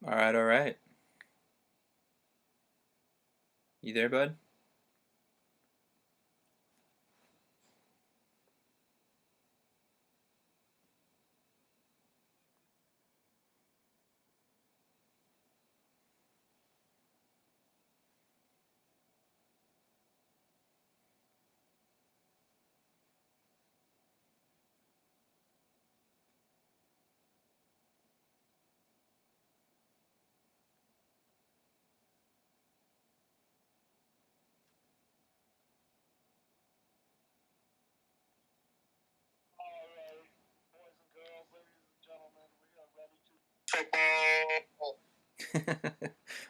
All right, all right. You there, bud?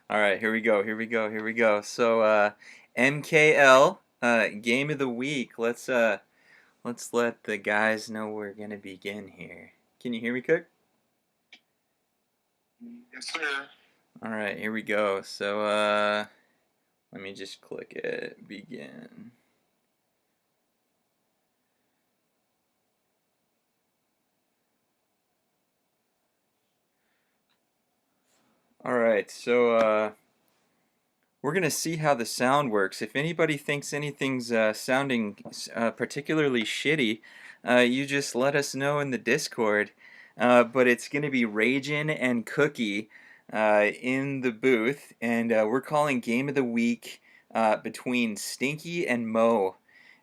All right, here we go. Here we go. Here we go. So, MKL, game of the week. Let's let the guys know we're gonna begin here. Can you hear me, Cook? Yes, sir. All right, here we go. So, let me just click it. Begin. All right, so we're gonna see how the sound works. If anybody thinks anything's sounding particularly shitty, you just let us know in the Discord. But it's gonna be Ragin and Cookie in the booth, and we're calling Game of the Week between Stinky and Mo,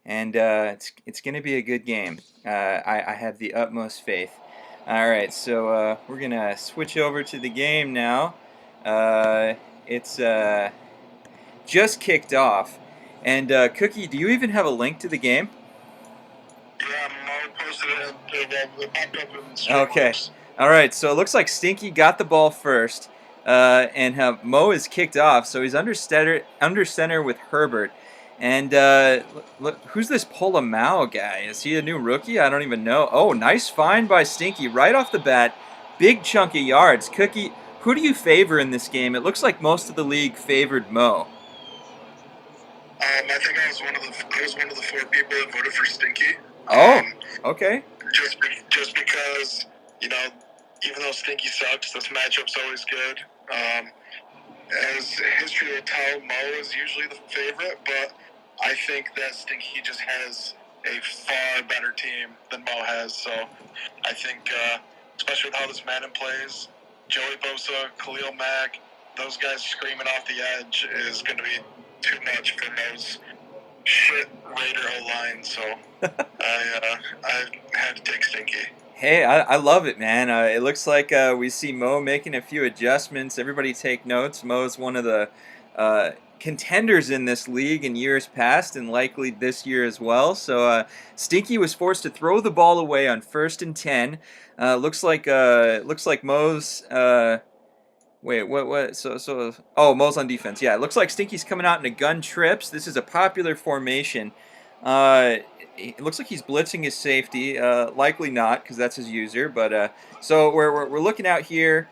and it's gonna be a good game. I have the utmost faith. All right, so we're gonna switch over to the game now. It's just kicked off. And Cookie, do you even have a link to the game? Yeah, Mo posted it. It popped up in Okay. Streamlabs. All right. So it looks like Stinky got the ball first, and Mo is kicked off. So he's under center with Herbert. And look, who's this Polamau guy? Is he a new rookie? I don't even know. Oh, nice find by Stinky right off the bat. Big chunk of yards. Cookie, who do you favor in this game? It looks like most of the league favored Mo. I think I was one of the four people that voted for Stinky. Oh, okay. Just because you know, even though Stinky sucks, this matchup's always good. Um, as history will tell, Mo is usually the favorite, but I think that Stinky just has a far better team than Mo has. So I think, especially with how this Madden plays, Joey Bosa, Khalil Mack, those guys screaming off the edge is going to be too much for those shit Raider O line. So I had to take Stinky. Hey, I love it, man. It looks like we see Mo making a few adjustments. Everybody take notes. Mo's one of the contenders in this league in years past and likely this year as well. So Stinky was forced to throw the ball away on 1st and 10. Looks like Mo's wait, what? Oh, Mo's on defense. Yeah, it looks like Stinky's coming out in a gun trips. This is a popular formation. It looks like he's blitzing his safety. Likely not, because that's his user. But so we're looking out here.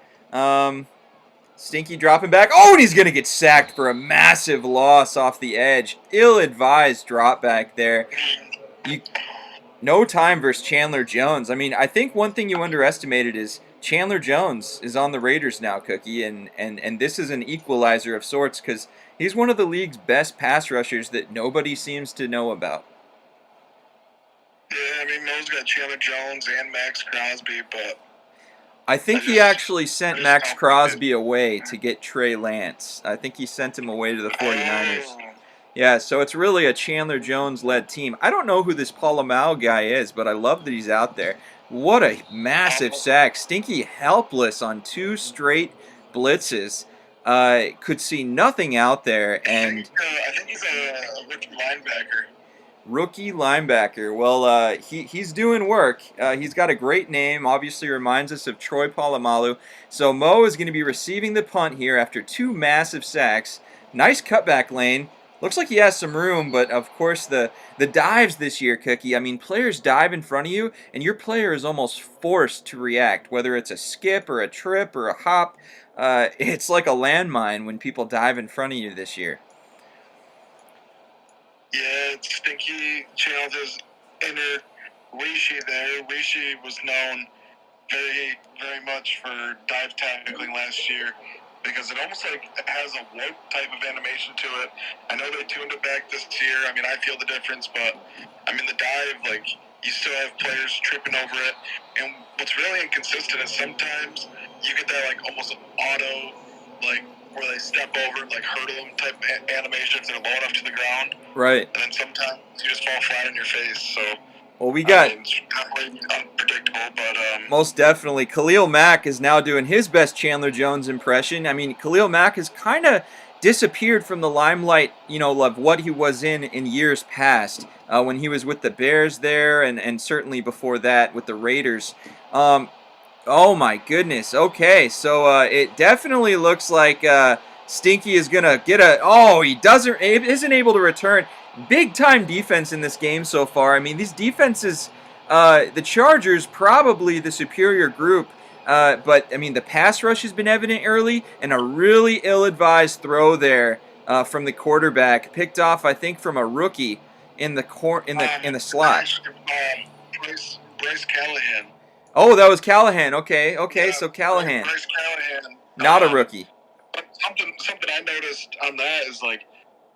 Stinky dropping back. Oh, and he's gonna get sacked for a massive loss off the edge. Ill-advised drop back there. You no time versus Chandler Jones. I mean, I think one thing you underestimated is Chandler Jones is on the Raiders now, Cookie, and this is an equalizer of sorts because he's one of the league's best pass rushers that nobody seems to know about. Yeah, I mean, Mo's got Chandler Jones and Max Crosby, but I think he actually sent Max Crosby away to get Trey Lance. I think he sent him away to the 49ers. Yeah, so it's really a Chandler Jones-led team. I don't know who this Paul guy is, but I love that he's out there. What a massive sack. Stinky helpless on two straight blitzes. Could see nothing out there, and I think he's a rookie linebacker. rookie linebacker. Well, he's doing work. He's got a great name. Obviously, reminds us of Troy Polamalu. So Mo is going to be receiving the punt here after two massive sacks. Nice cutback lane. Looks like he has some room, but of course the dives this year, Cookie. I mean, players dive in front of you, and your player is almost forced to react, whether it's a skip or a trip or a hop. It's like a landmine when people dive in front of you this year. Yeah, Stinky channeled his inner Rishi there. Rishi was known very much for dive tackling last year because it almost like has a warp type of animation to it. I know they tuned it back this year. I mean, I feel the difference, but I mean the dive, like you still have players tripping over it. And what's really inconsistent is sometimes you get that like almost auto, like where they step over, like hurdle them type animations that are low enough to the ground. Right. And then sometimes you just fall flat on your face. So Well, we got it's definitely unpredictable, but most definitely. Khalil Mack is now doing his best Chandler Jones impression. I mean, Khalil Mack has kind of disappeared from the limelight, of what he was in years past when he was with the Bears there, and certainly before that with the Raiders. Oh my goodness. Okay, so it definitely looks like Stinky is gonna get a. Oh, he isn't able to return. Big time defense in this game so far. I mean, these defenses, the Chargers probably the superior group. But I mean, the pass rush has been evident early, and a really ill-advised throw there from the quarterback, picked off, I think, from a rookie in the slot. Bryce Callahan. Oh, that was Callahan. Okay, Yeah, so Callahan, Bryce Callahan. not a rookie. But something I noticed on that is like,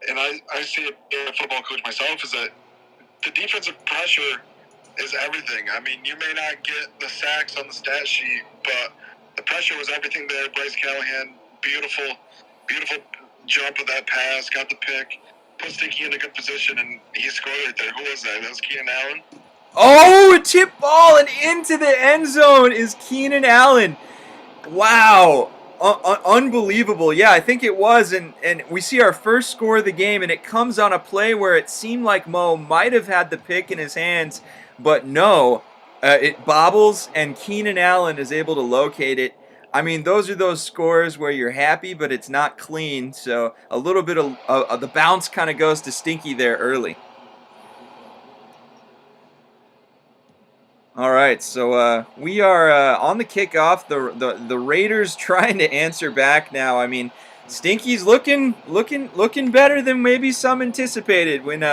and I see it being a football coach myself, is that the defensive pressure is everything. I mean, you may not get the sacks on the stat sheet, but the pressure was everything there. Bryce Callahan, beautiful jump of that pass, got the pick, put Stinky in a good position, and he scored right there. Who was that? That was Keenan Allen. Oh, a tip ball and into the end zone is Keenan Allen. Wow. Unbelievable. Yeah, I think it was. And we see our first score of the game, and it comes on a play where it seemed like Mo might have had the pick in his hands, but no. It bobbles, and Keenan Allen is able to locate it. I mean, those are those scores where you're happy, but it's not clean. So a little bit of the bounce kind of goes to Stinky there early. All right, so we are on the kickoff. The Raiders trying to answer back now. I mean, Stinky's looking better than maybe some anticipated when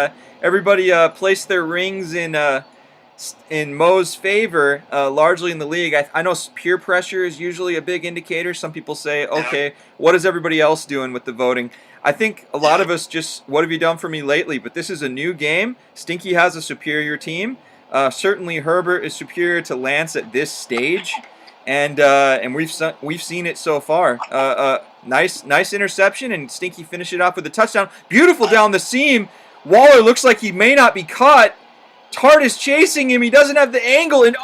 everybody placed their rings in Mo's favor, largely in the league. I know peer pressure is usually a big indicator. Some people say, okay, what is everybody else doing with the voting? I think a lot of us just, what have you done for me lately? But this is a new game. Stinky has a superior team. Certainly, Herbert is superior to Lance at this stage, and we've seen it so far. Nice interception, and Stinky finished it off with a touchdown. Beautiful down the seam. Waller looks like he may not be caught. Tart is chasing him. He doesn't have the angle, and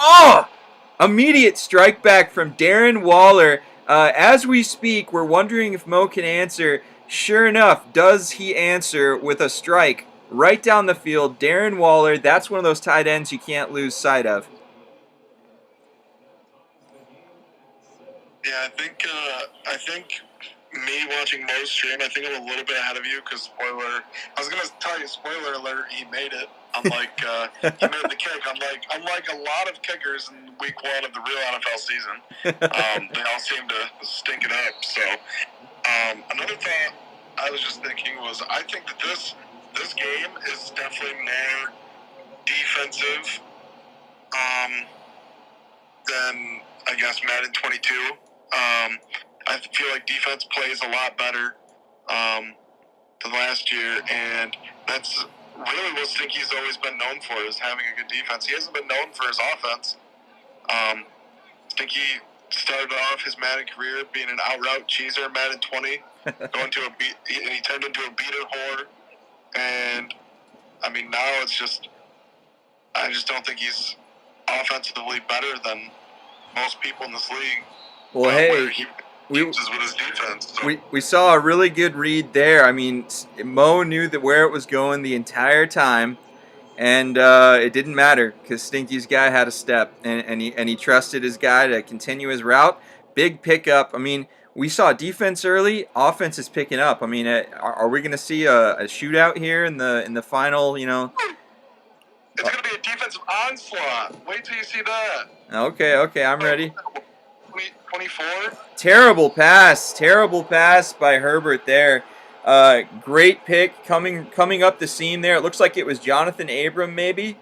immediate strike back from Darren Waller. As we speak, we're wondering if Mo can answer. Sure enough, does he answer with a strike? Right down the field, Darren Waller. That's one of those tight ends you can't lose sight of. Yeah, I think me watching Mo's stream, I think I'm a little bit ahead of you because spoiler. I was gonna tell you, spoiler alert, he made it. Unlike he made the kick. Unlike a lot of kickers in week 1 of the real NFL season, they all seem to stink it up. So another thought I was just thinking was I think that this game is definitely more defensive than I guess Madden 22. I feel like defense plays a lot better than last year, and that's really what Stinky's always been known for, is having a good defense. He hasn't been known for his offense. Stinky started off his Madden career being an out-route cheeser in Madden 20, going to and he turned into a beater whore. And I mean, now it's just, I just don't think he's offensively better than most people in this league. Well, hey, with his defense. So. We saw a really good read there. I mean, Mo knew that where it was going the entire time, and it didn't matter because Stinky's guy had a step, and he trusted his guy to continue his route. Big pickup. I mean, we saw defense early. Offense is picking up. I mean, are we going to see a shootout here in the final? It's going to be a defensive onslaught. Wait till you see that. Okay, I'm ready. 24. Terrible pass by Herbert there. Great pick coming up the seam there. It looks like it was Jonathan Abram maybe.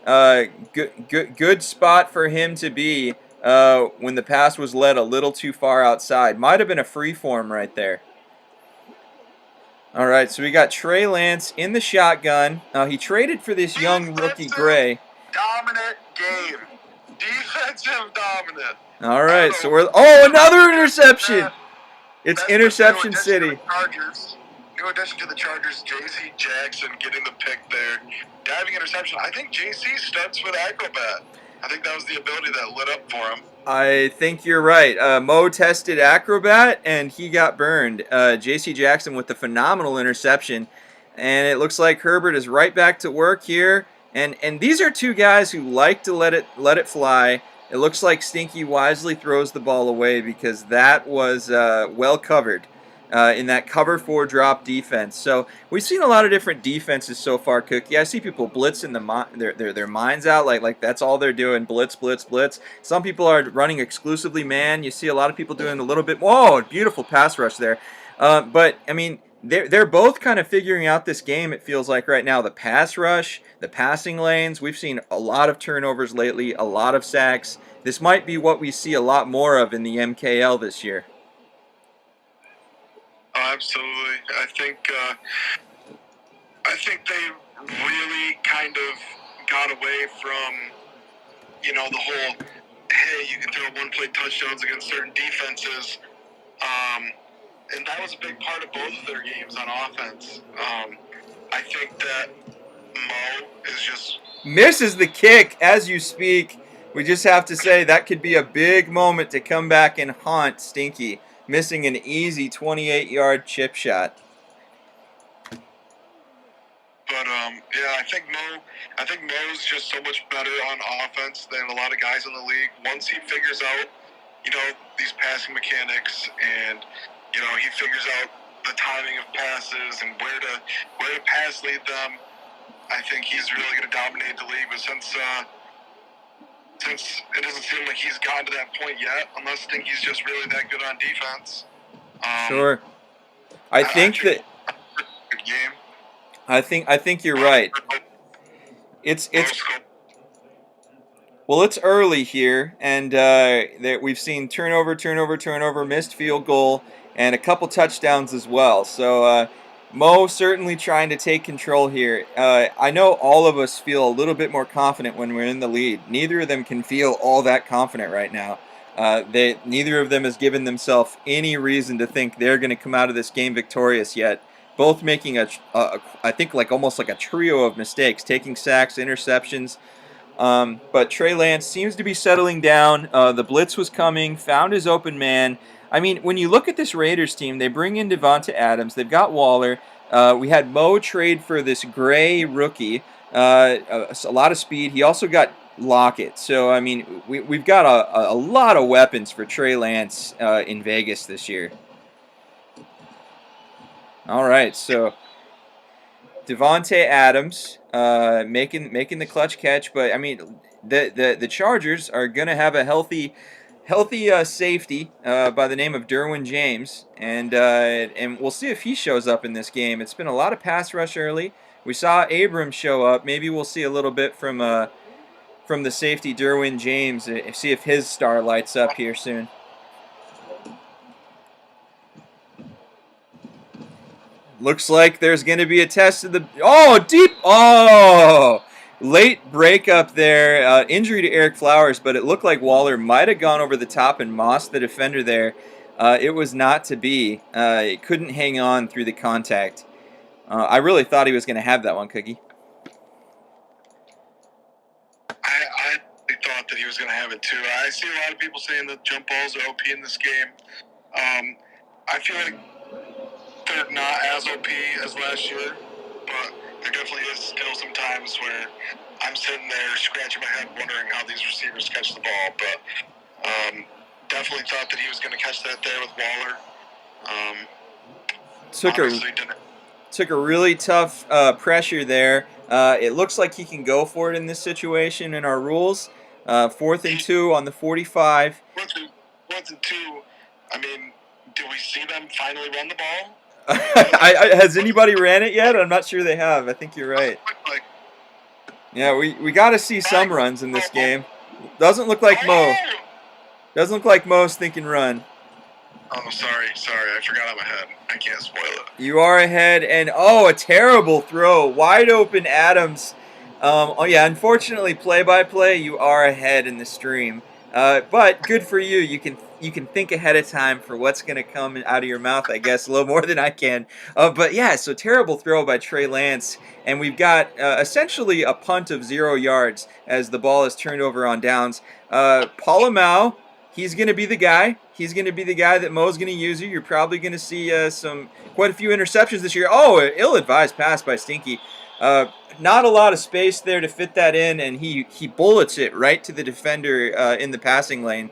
Good spot for him to be. when the pass was led a little too far outside. Might have been a free form right there. All right, so we got Trey Lance in the shotgun. He traded for this young rookie Gray. Dominant game. Defensive dominant. All right, so we're another interception. It's That's interception city. New addition to the Chargers, J.C. Jackson getting the pick there. Diving interception. I think J.C. starts with acrobat. I think that was the ability that lit up for him. I think you're right. Mo tested acrobat and he got burned. J.C. Jackson with the phenomenal interception, and it looks like Herbert is right back to work here. And these are two guys who like to let it fly. It looks like Stinky wisely throws the ball away because that was well covered in that cover 4 drop defense. So we've seen a lot of different defenses so far, Cookie. I see people blitzing their minds out like that's all they're doing, blitz, blitz, blitz. Some people are running exclusively man. You see a lot of people doing a little bit. Whoa, beautiful pass rush there. But I mean, they're both kind of figuring out this game. It feels like right now the pass rush, the passing lanes. We've seen a lot of turnovers lately, a lot of sacks. This might be what we see a lot more of in the MKL this year. Oh, absolutely. I think they really kind of got away from, the whole, hey, you can throw one-play touchdowns against certain defenses. And that was a big part of both of their games on offense. I think that Mo is just... misses the kick as you speak. We just have to say that could be a big moment to come back and haunt Stinky, missing an easy 28-yard chip shot. But yeah, I think Mo's just so much better on offense than a lot of guys in the league. Once he figures out, these passing mechanics, and he figures out the timing of passes and where to pass lead them, I think he's really going to dominate the league. But since it doesn't seem like he's gotten to that point yet, unless Stinky's just really that good on defense. Sure. I think that. Good game. I think you're right. It's early here, and that we've seen turnover, missed field goal, and a couple touchdowns as well. So Mo certainly trying to take control here. I know all of us feel a little bit more confident when we're in the lead. Neither of them can feel all that confident right now. Neither of them has given themselves any reason to think they're going to come out of this game victorious yet. Both making I think almost like a trio of mistakes, taking sacks, interceptions. But Trey Lance seems to be settling down. The blitz was coming, found his open man. I mean, when you look at this Raiders team, they bring in Davante Adams. They've got Waller. We had Mo trade for this Gray rookie. A lot of speed. He also got Lockett. So, I mean, we've got a lot of weapons for Trey Lance in Vegas this year. All right, so Davante Adams making the clutch catch, but I mean the Chargers are gonna have a healthy safety by the name of Derwin James, and we'll see if he shows up in this game. It's been a lot of pass rush early. We saw Abram show up. Maybe we'll see a little bit from the safety Derwin James. See if his star lights up here soon. Looks like there's going to be a test of the... late breakup there. Injury to Eric Flowers, but it looked like Waller might have gone over the top and mossed the defender there. It was not to be. It couldn't hang on through the contact. I really thought he was going to have that one, Cookie. I thought that he was going to have it too. I see a lot of people saying that jump balls are OP in this game. I feel like they're not as OP as last year, but there definitely is still some times where I'm sitting there scratching my head wondering how these receivers catch the ball. But definitely thought that he was going to catch that there with Waller. Took a really tough pressure there. It looks like he can go for it in this situation in our rules. 4th and 2 on the 45. 4th and 2, I mean, do we see them finally run the ball? Has anybody ran it yet? I'm not sure they have. I think you're right. Yeah, we got to see some runs in this game. Doesn't look like Mo. Doesn't look like Mo's thinking run. Oh, sorry, I forgot on my head. I can't spoil it. You are ahead, and oh, a terrible throw, wide open Adams. Oh yeah, unfortunately, play by play, you are ahead in the stream. But good for you. You can think ahead of time for what's going to come out of your mouth. I guess a little more than I can. But yeah, so terrible throw by Trey Lance, and we've got essentially a punt of 0 yards as the ball is turned over on downs. Paul he's going to be the guy. He's going to be the guy that Mo's going to use. You're probably going to see quite a few interceptions this year. Oh, ill-advised pass by Stinky. Not a lot of space there to fit that in, and he bullets it right to the defender in the passing lane.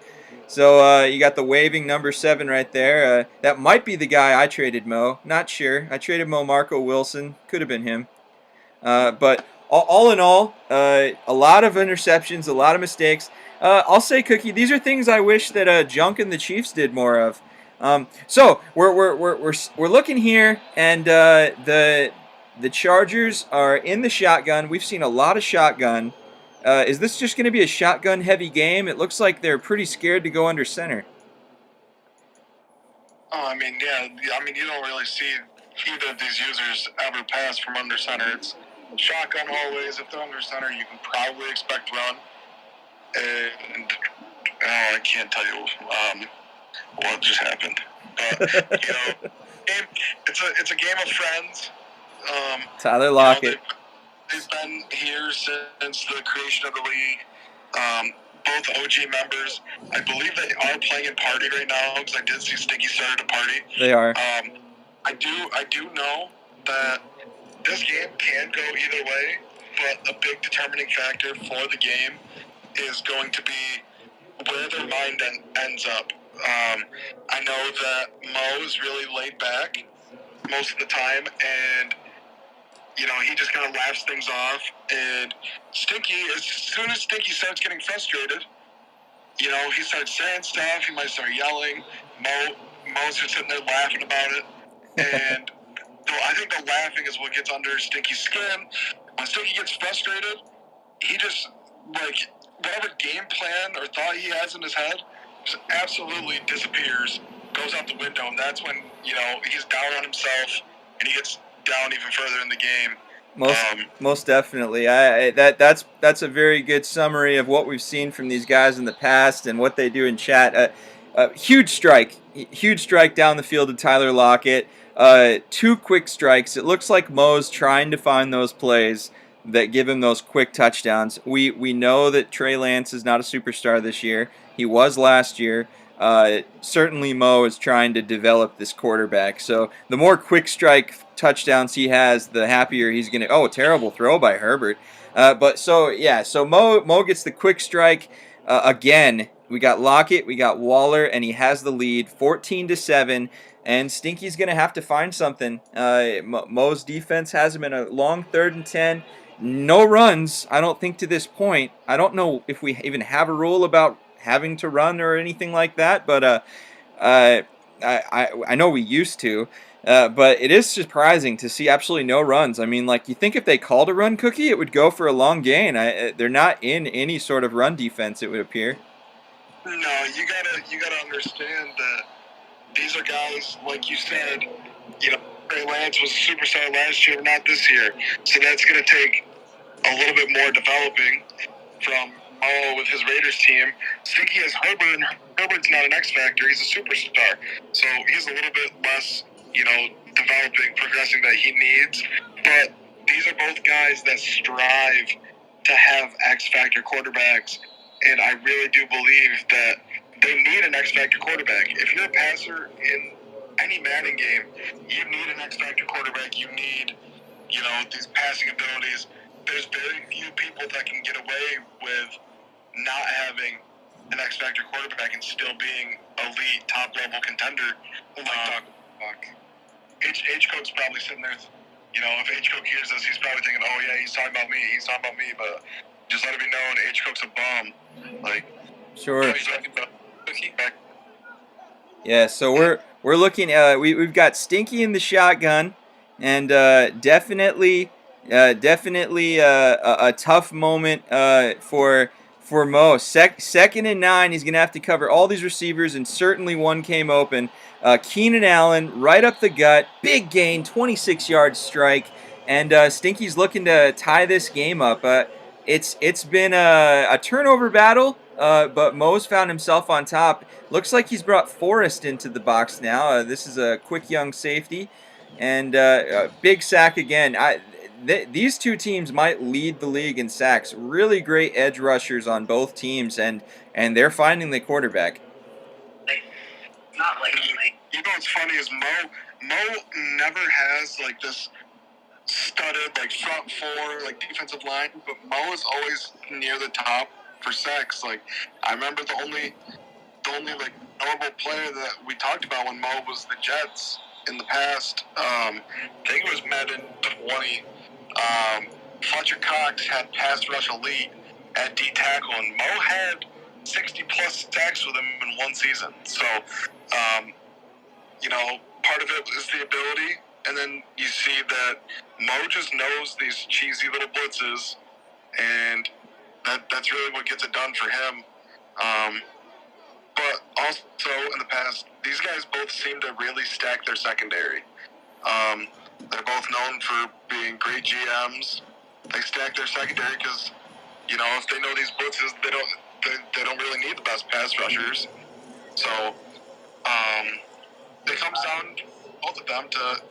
So you got the waving number 7 right there. That might be the guy I traded Mo. Not sure. I traded Mo Marco Wilson. Could have been him. But all in all, a lot of interceptions, a lot of mistakes. I'll say, Cookie, these are things I wish that Junk and the Chiefs did more of. So we're looking here, and the Chargers are in the shotgun. We've seen a lot of shotgun. Is this just going to be a shotgun heavy game? It looks like they're pretty scared to go under center. Oh, I mean, yeah. I mean, you don't really see either of these users ever pass from under center. It's shotgun always. If they're under center, you can probably expect run. And I can't tell you what just happened. But it's a game of friends. Tyler Lockett. They've been here since the creation of the league. Both OG members. I believe they are playing in party right now because I did see Stinky started a party. They are. I do know that this game can go either way, but a big determining factor for the game is going to be where their mind ends up. I know that Mo is really laid back most of the time, and he just kind of laughs things off. And Stinky, as soon as Stinky starts getting frustrated, he starts saying stuff. He might start yelling. Mo's just sitting there laughing about it. And I think the laughing is what gets under Stinky's skin. When Stinky gets frustrated, he just, whatever game plan or thought he has in his head just absolutely disappears, goes out the window, and that's when, he's down on himself, and he gets down even further in the game. Most definitely. That's a very good summary of what we've seen from these guys in the past and what they do in chat. Huge strike down the field to Tyler Lockett. 2 quick strikes. It looks like Mo's trying to find those plays that give him those quick touchdowns. We know that Trey Lance is not a superstar this year. He was last year. Certainly Mo is trying to develop this quarterback. So the more quick strike touchdowns he has, the happier he's going to. Oh, terrible throw by Herbert. So Mo gets the quick strike again. We got Lockett, we got Waller, and he has the lead, 14-7. And Stinky's going to have to find something. Mo's defense has him in a long 3rd and 10. No runs, I don't think, to this point. I don't know if we even have a rule about having to run or anything like that, but I know we used to. But it is surprising to see absolutely no runs. I mean, you think if they called a run, Cookie, it would go for a long gain. They're not in any sort of run defense, it would appear. No, you gotta understand that these are guys, like you said, Trey Lance was a superstar last year, not this year. So that's going to take a little bit more developing from Mo with his Raiders team. Stinky has Herbert, and Herbert's not an X factor. He's a superstar. So he's a little bit less, developing, progressing that he needs. But these are both guys that strive to have X factor quarterbacks. And I really do believe that they need an X factor quarterback. If you're a passer in any Madden game, you need an X factor quarterback. You need, these passing abilities. There's very few people that can get away with not having an X factor quarterback and still being elite, top level contender. H Cook's probably sitting there. If H Cook hears this, he's probably thinking, "Oh yeah, he's talking about me." But just let it be known, H Cook's a bum. Sure. Yeah, so we're looking. We've got Stinky in the shotgun, and definitely a tough moment for for Mo. Second and 9. He's going to have to cover all these receivers, and certainly one came open. Keenan Allen right up the gut. Big gain, 26-yard strike. And Stinky's looking to tie this game up. It's been a turnover battle, but Mo's found himself on top. Looks like he's brought Forrest into the box now. This is a quick young safety. And big sack again. These two teams might lead the league in sacks. Really great edge rushers on both teams, and they're finding the quarterback. Not like you know what's funny is Mo never has like this studded like front four like defensive line, but Mo is always near the top for sacks. Like I remember the only like notable player that we talked about when Mo was the Jets in the past. I think it was Madden 20. Fletcher Cox had pass rush elite at D tackle, and Mo had 60 plus sacks with him in one season. So, you know, part of it is the ability, and then you see that Mo just knows these cheesy little blitzes, and that's really what gets it done for him. But also in the past, these guys both seem to really stack their secondary. They're both known for being great GMs. They stack their secondary because, you know, if they know these blitzes, they don't really need the best pass rushers. So it comes down, both of them, to,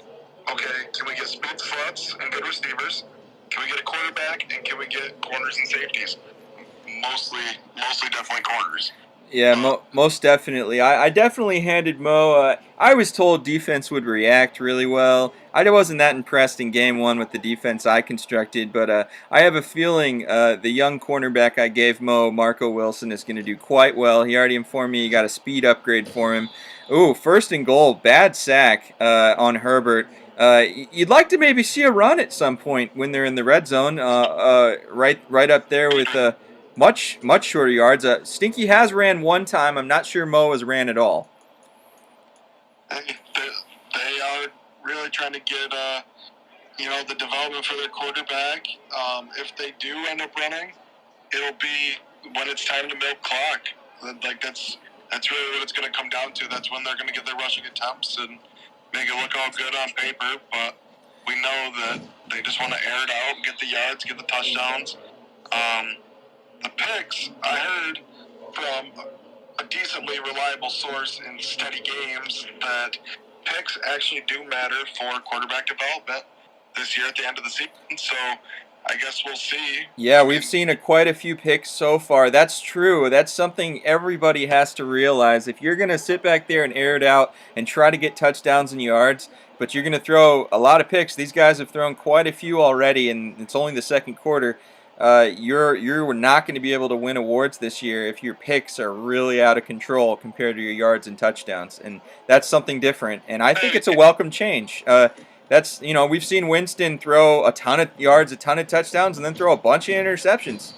okay, can we get speed sluts and good receivers? Can we get a quarterback? And can we get corners and safeties? Mostly definitely corners. Yeah, most definitely. I definitely handed Mo. I was told defense would react really well. I wasn't that impressed in game one with the defense I constructed, but I have a feeling the young cornerback I gave Mo, Marco Wilson, is going to do quite well. He already informed me he got a speed upgrade for him. Ooh, first and goal, bad sack on Herbert. You'd like to maybe see a run at some point when they're in the red zone, right up there with much shorter yards. Stinky has ran one time. I'm not sure Mo has ran at all. They are really trying to get the development for their quarterback. If they do end up running, it'll be when it's time to milk clock. Like that's really what it's going to come down to. That's when they're going to get their rushing attempts and make it look all good on paper. But we know that they just want to air it out, get the yards, get the touchdowns. The picks, I heard from a decently reliable source in steady games that picks actually do matter for quarterback development this year at the end of the season. So I guess we'll see. Yeah, we've seen quite a few picks so far. That's true. That's something everybody has to realize. If you're going to sit back there and air it out and try to get touchdowns and yards, but you're going to throw a lot of picks, these guys have thrown quite a few already, and it's only the second quarter. You're not going to be able to win awards this year if your picks are really out of control compared to your yards and touchdowns, and that's something different. And I think it's a welcome change. We've seen Winston throw a ton of yards, a ton of touchdowns, and then throw a bunch of interceptions,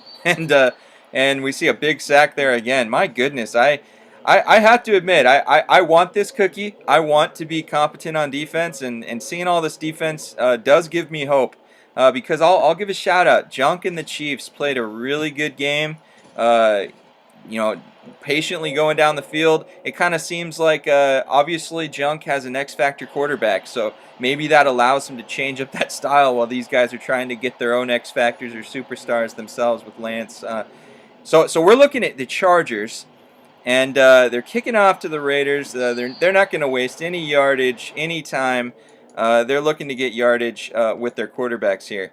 and we see a big sack there again. My goodness, I have to admit, I want this cookie. I want to be competent on defense, and seeing all this defense does give me hope. Because I'll give a shout out. Junk and the Chiefs played a really good game. Patiently going down the field. It kind of seems like obviously Junk has an X Factor quarterback, so maybe that allows him to change up that style while these guys are trying to get their own X Factors or superstars themselves with Lance. So we're looking at the Chargers. And they're kicking off to the Raiders. They're not going to waste any yardage, any time. They're looking to get yardage with their quarterbacks here.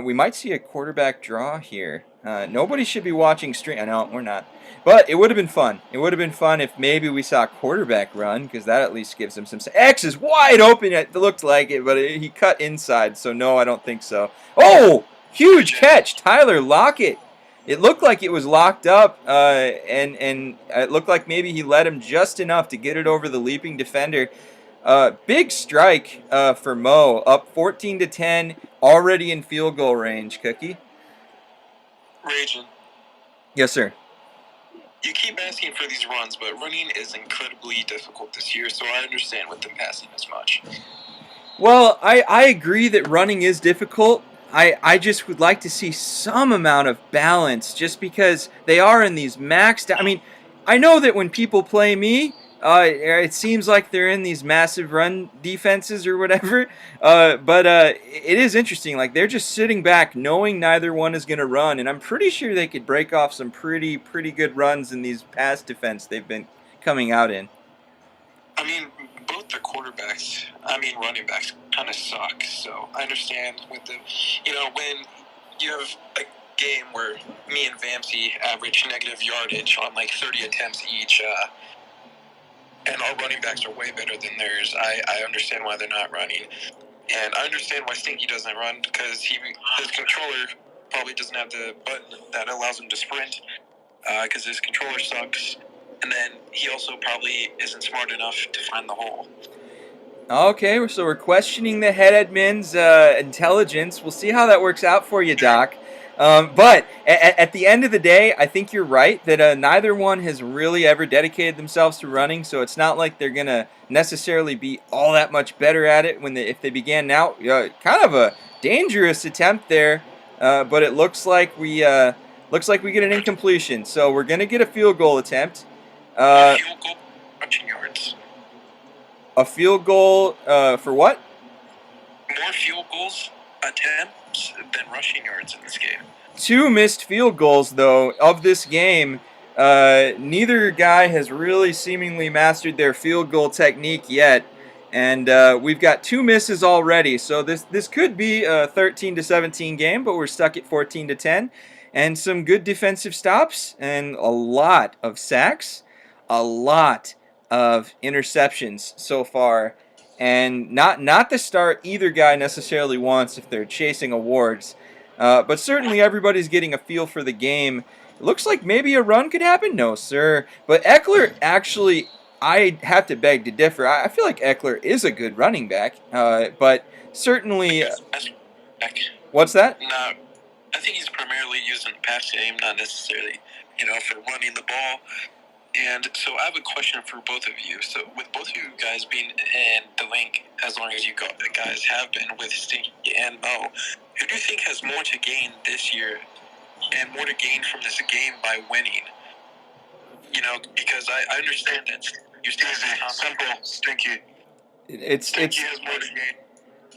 We might see a quarterback draw here. Nobody should be watching stream. No, we're not. But it would have been fun. It would have been fun if maybe we saw a quarterback run, because that at least gives him some. X is wide open. It looked like it, but he cut inside. So no, I don't think so. Oh, huge catch, Tyler Lockett. It looked like it was locked up, and it looked like maybe he let him just enough to get it over the leaping defender. Big strike for Mo, up 14-10, already in field goal range. Cookie? Raging. Yes, sir. You keep asking for these runs, but running is incredibly difficult this year, so I understand with them passing as much. Well, I agree that running is difficult. I just would like to see some amount of balance, just because they are in these maxed out. I mean, I know that when people play me, it seems like they're in these massive run defenses or whatever. But it is interesting. Like, they're just sitting back, knowing neither one is going to run, and I'm pretty sure they could break off some pretty good runs in these pass defense they've been coming out in. I mean, both the quarterbacks, running backs, kind of suck. So I understand with the, when you have a game where me and Vamsey average negative yardage on like 30 attempts each, and our running backs are way better than theirs, I understand why they're not running. And I understand why Stinky doesn't run, because his controller probably doesn't have the button that allows him to sprint, because his controller sucks. And then he also probably isn't smart enough to find the hole. Okay, so we're questioning the head admin's intelligence. We'll see how that works out for you, Doc. But at the end of the day, I think you're right that neither one has really ever dedicated themselves to running, so it's not like they're gonna necessarily be all that much better at it if they began now. Kind of a dangerous attempt there, but it looks like we get an incompletion. So we're gonna get a field goal attempt. Field goal, rushing yards. A field goal for what? More field goals attempts than rushing yards in this game. 2 missed field goals, though, of this game. Neither guy has really seemingly mastered their field goal technique yet, and we've got 2 misses already. So this could be a 13-17 game, but we're stuck at 14-10, and some good defensive stops and a lot of sacks, a lot of interceptions so far, and not the start either guy necessarily wants if they're chasing awards. But certainly everybody's getting a feel for the game. It looks like maybe a run could happen. No, sir. But Eckler actually, I have to beg to differ. I feel like Eckler is a good running back. But certainly, what's that? No, I think he's primarily used in the pass game, not necessarily, for running the ball. And so I have a question for both of you. So with both of you guys being in the link as long as you guys have been with Stinky and Mo, who do you think has more to gain this year and more to gain from this game by winning? Because I understand that you still simple, Stinky. Stinky has more to gain.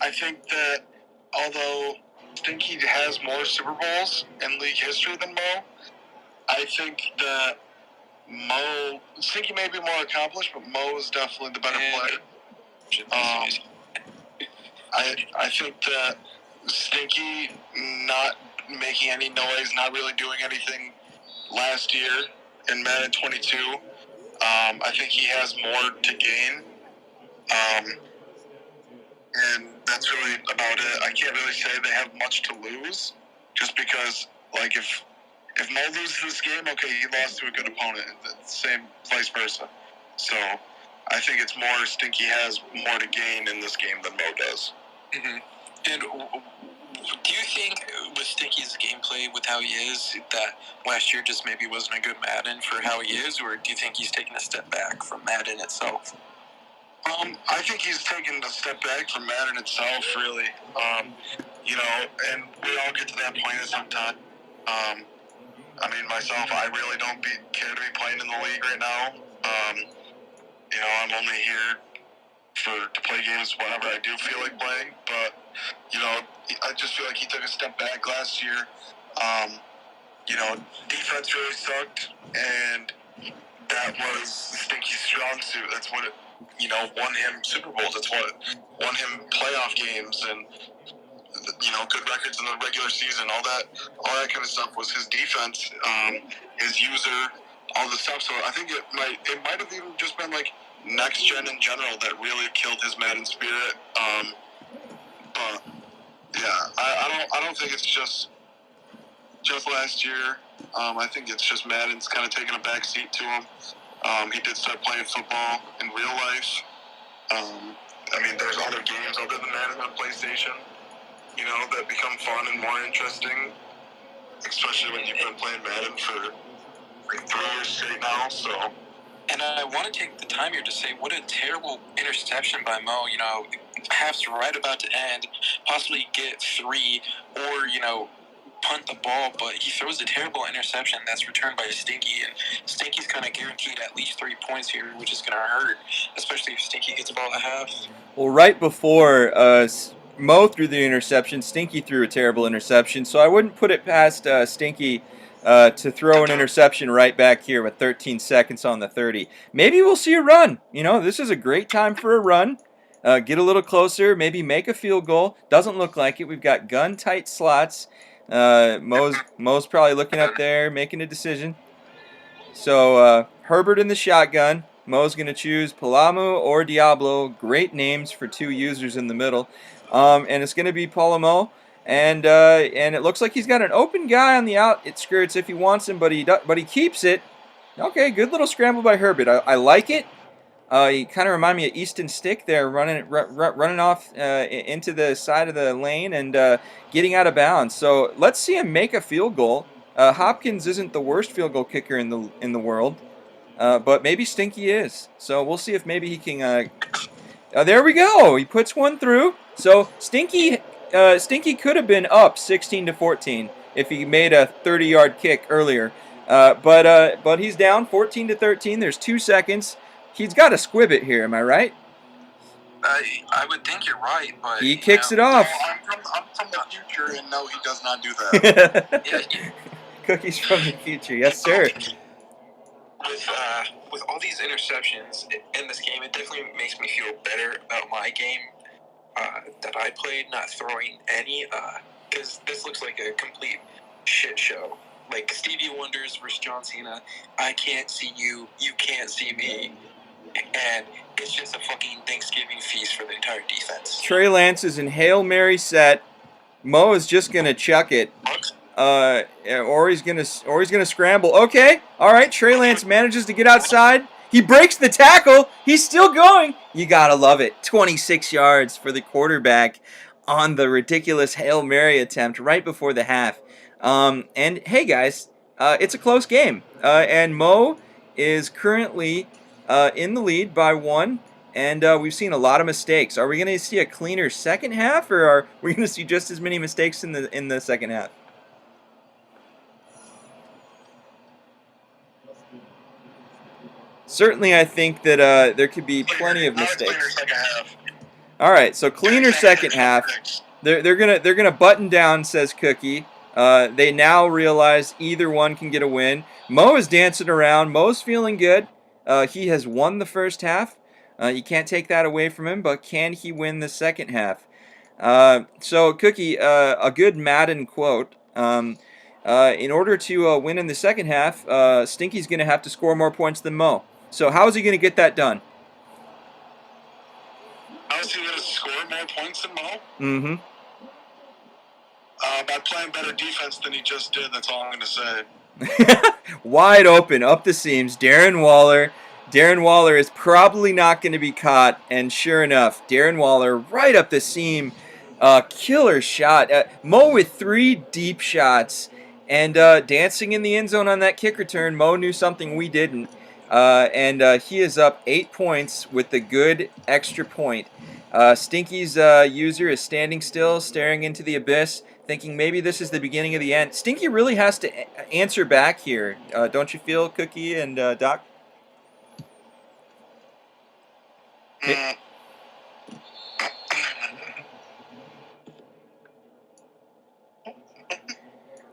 I think that although Stinky has more Super Bowls in league history than Mo, I think that Stinky may be more accomplished, but Mo is definitely the better player. I think that Stinky not making any noise, not really doing anything last year in Madden 22. I think he has more to gain. And that's really about it. I can't really say they have much to lose, just because, like, if Mo loses this game, okay, he lost to a good opponent. Same vice versa. So I think it's more Stinky has more to gain in this game than Mo does. Mm-hmm. And do you think with Stinky's gameplay, with how he is, that last year just maybe wasn't a good Madden for how he is, or do you think he's taken a step back from Madden itself? I think he's taken a step back from Madden itself, really. And we all get to that point at some time. Myself, I really don't care to be playing in the league right now. I'm only here to play games whenever I do feel like playing. But, I just feel like he took a step back last year. Defense really sucked, and that was Stinky's strong suit. That's what won him Super Bowls. That's what won him playoff games and good records in the regular season. All that kind of stuff was his defense, his user, all the stuff. So I think it might have even just been like next gen in general that really killed his Madden spirit. But yeah, I don't think it's just last year. I think it's just Madden's kind of taking a back seat to him. He did start playing football in real life. There's other games other than Madden on PlayStation, that become fun and more interesting, especially when you've been playing Madden for 3 years straight now, so. And I want to take the time here to say what a terrible interception by Mo. Half's right about to end. possibly get 3 or, punt the ball, but he throws a terrible interception that's returned by Stinky, and Stinky's kind of guaranteed at least 3 points here, which is going to hurt, especially if Stinky gets the ball at half. Well, right before Mo threw the interception, Stinky threw a terrible interception, so I wouldn't put it past Stinky to throw an interception right back here with 13 seconds on the 30. Maybe we'll see a run. This is a great time for a run. Get a little closer, maybe make a field goal. Doesn't look like it. We've got gun-tight slots. Mo's probably looking up there, making a decision. So Herbert in the shotgun. Mo's going to choose Palamu or Diablo. Great names for 2 users in the middle. And it's going to be Palamo. And it looks like he's got an open guy on the out. It skirts if he wants him, but he keeps it. Okay, good little scramble by Herbert. I like it. You kind of remind me of Easton Stick there, running off into the side of the lane and getting out of bounds. So let's see him make a field goal. Hopkins isn't the worst field goal kicker in the world, but maybe Stinky is. So we'll see if maybe he can. There we go. He puts one through. So Stinky could have been up 16-14 if he made a 30-yard kick earlier. But he's down 14-13. There's 2 seconds. He's got to squib it here. Am I right? I would think you're right, but he kicks it off. No, I'm from the future, and no, he does not do that. Cookies from the future, yes, sir. With all these interceptions in this game, it definitely makes me feel better about my game that I played, not throwing any, because this looks like a complete shit show. Like Stevie Wonder's versus John Cena. I can't see you, you can't see me. And it's just a fucking Thanksgiving feast for the entire defense. Trey Lance is in Hail Mary set. Mo is just gonna chuck it, or he's gonna scramble. Okay, all right. Trey Lance manages to get outside. He breaks the tackle. He's still going. You gotta love it. 26 yards for the quarterback on the ridiculous Hail Mary attempt right before the half. And hey guys, it's a close game, and Mo is currently in the lead by 1, and we've seen a lot of mistakes. Are we going to see a cleaner second half, or are we going to see just as many mistakes in the second half? Certainly, I think that there could be plenty of mistakes. All right, so cleaner second half. They're gonna button down, says Cookie. They now realize either one can get a win. Mo is dancing around. Mo's feeling good. He has won the first half. You can't take that away from him, but can he win the second half? So, Cookie, a good Madden quote. In order to win in the second half, Stinky's going to have to score more points than Mo. So how is he going to get that done? How is he going to score more points than Mo? Mm-hmm. By playing better defense than he just did, that's all I'm going to say. Wide open, up the seams, Darren Waller. Darren Waller is probably not going to be caught, and sure enough, Darren Waller right up the seam. Killer shot. Mo with 3 deep shots, and dancing in the end zone on that kick return. Mo knew something we didn't, and he is up 8 points with the good extra point. Stinky's user is standing still, staring into the abyss, thinking maybe this is the beginning of the end. Stinky really has to answer back here. Don't you feel, Cookie and Doc?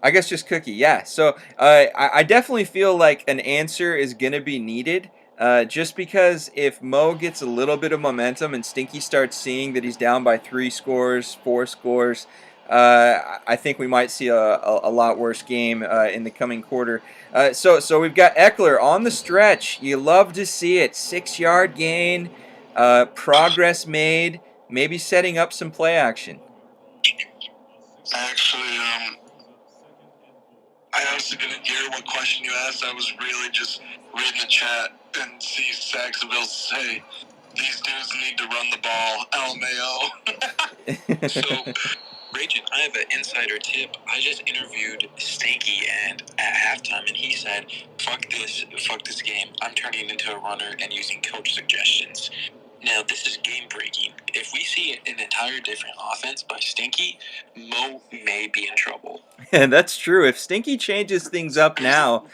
I guess just Cookie, yeah. So I definitely feel like an answer is going to be needed. Just because if Mo gets a little bit of momentum and Stinky starts seeing that he's down by 3 scores, 4 scores, I think we might see a lot worse game in the coming quarter. So we've got Eckler on the stretch. You love to see it. 6-yard gain, progress made, maybe setting up some play action. Actually, I honestly didn't hear what question you asked. I was really just reading the chat and see Saxonville say, these dudes need to run the ball, LMAO. So, Ragin, I have an insider tip. I just interviewed Stinky and at halftime, and he said, fuck this game. I'm turning into a runner and using coach suggestions. Now, this is game breaking. If we see an entire different offense by Stinky, Mo may be in trouble. And that's true. If Stinky changes things up now,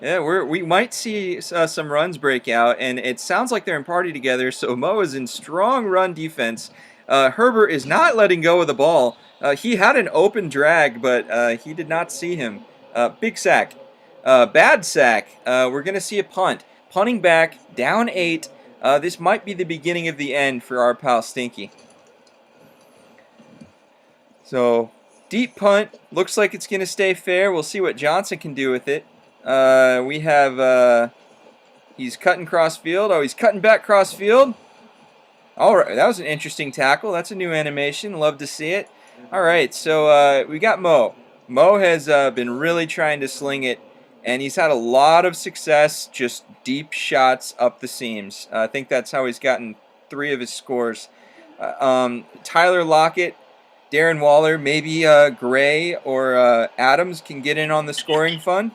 yeah, we might see some runs break out, and it sounds like they're in party together. So Mo is in strong run defense. Herbert is not letting go of the ball. He had an open drag, but he did not see him. Big sack, bad sack. We're gonna see a punt. Punting back, down 8. This might be the beginning of the end for our pal Stinky. So, deep punt. Looks like it's going to stay fair. We'll see what Johnson can do with it. We have, he's cutting cross field. Oh, he's cutting back cross field. All right, that was an interesting tackle. That's a new animation. Love to see it. All right, so we got Mo. Mo has been really trying to sling it, and he's had a lot of success, just deep shots up the seams. I think that's how he's gotten 3 of his scores. Tyler Lockett, Darren Waller, maybe Gray or Adams can get in on the scoring fund.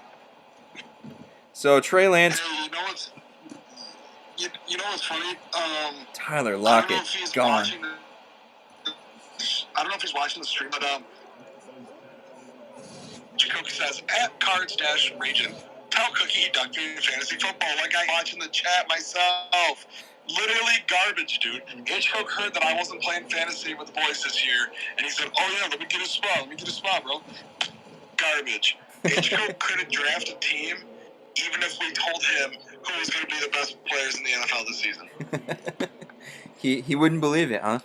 So Trey Lance. Hey, you know what's funny? Tyler Lockett gone. I don't know if he's watching the stream, but Cookie says at Cards-Region. Tell Cookie he ducked me in fantasy football like I watch in the chat myself. Literally garbage, dude. Hitchcock heard that I wasn't playing fantasy with the boys this year, and he said, "Oh yeah, let me get a spot, bro." Garbage. Hitchcock couldn't draft a team, even if we told him who was going to be the best players in the NFL this season. He wouldn't believe it, huh?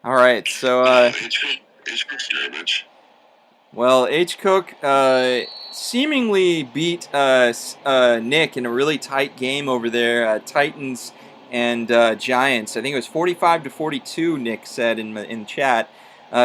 All right, so Hitchcock's garbage. well, H-Cook seemingly beat Nick in a really tight game over there, Titans and Giants. I think it was 45-42, Nick said in chat.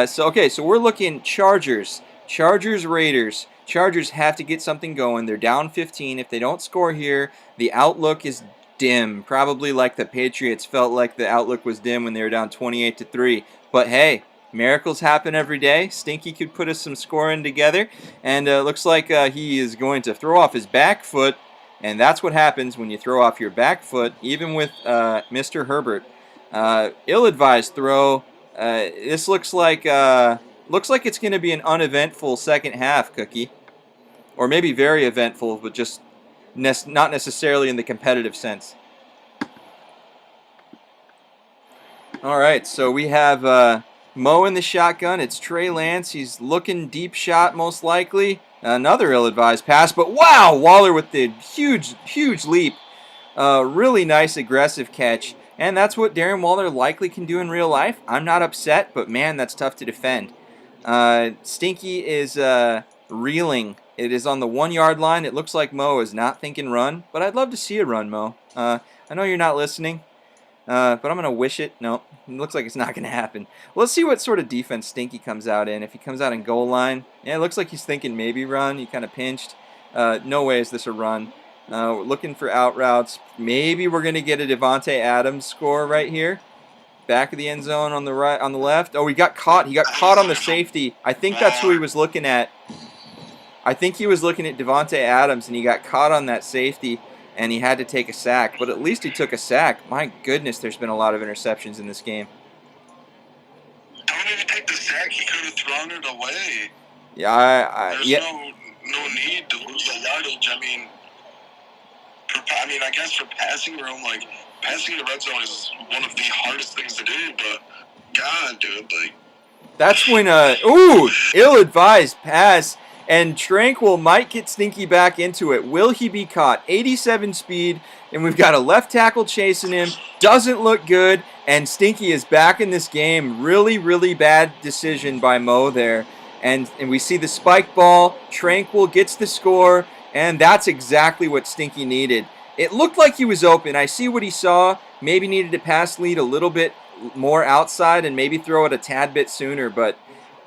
So we're looking Chargers, Raiders. Chargers have to get something going. They're down 15. If they don't score here, the outlook is dim. Probably like the Patriots felt like the outlook was dim when they were down 28-3. But hey, miracles happen every day. Stinky could put us some scoring together, and looks like he is going to throw off his back foot, and that's what happens when you throw off your back foot, even with Mr. Herbert. Ill-advised throw. This looks like it's going to be an uneventful second half, Cookie, or maybe very eventful, but just not necessarily in the competitive sense. All right, so we have Mo in the shotgun. It's Trey Lance. He's looking deep shot, most likely. Another ill-advised pass, but wow, Waller with the huge leap. Really nice aggressive catch, and that's what Darren Waller likely can do in real life. I'm not upset, but man, that's tough to defend. Stinky is reeling. It is on the 1-yard line. It looks like Mo is not thinking run, but I'd love to see a run, Mo. I know you're not listening, but I'm going to wish it. No, it looks like it's not going to happen. Let's see what sort of defense Stinky comes out in. If he comes out in goal line, yeah, it looks like he's thinking maybe run. He kind of pinched. No way is this a run. We're looking for out routes. Maybe we're going to get a Devontae Adams score right here. Back of the end zone on the right, on the left. Oh, he got caught. He got caught on the safety. I think that's who he was looking at. I think he was looking at Devontae Adams, and he got caught on that safety, and he had to take a sack. But at least he took a sack. My goodness, there's been a lot of interceptions in this game. Don't even take the sack. He could have thrown it away. Yeah, There's no need to lose the yardage. I guess for passing room, like, passing the red zone is one of the hardest things to do, but God, dude, like... That's when, ill-advised pass, and Tranquil might get Stinky back into it. Will he be caught? 87 speed, and we've got a left tackle chasing him. Doesn't look good, and Stinky is back in this game. Really, really bad decision by Mo there. And we see the spike ball. Tranquil gets the score, and that's exactly what Stinky needed. It looked like he was open. I see what he saw. Maybe needed to pass lead a little bit more outside and maybe throw it a tad bit sooner, but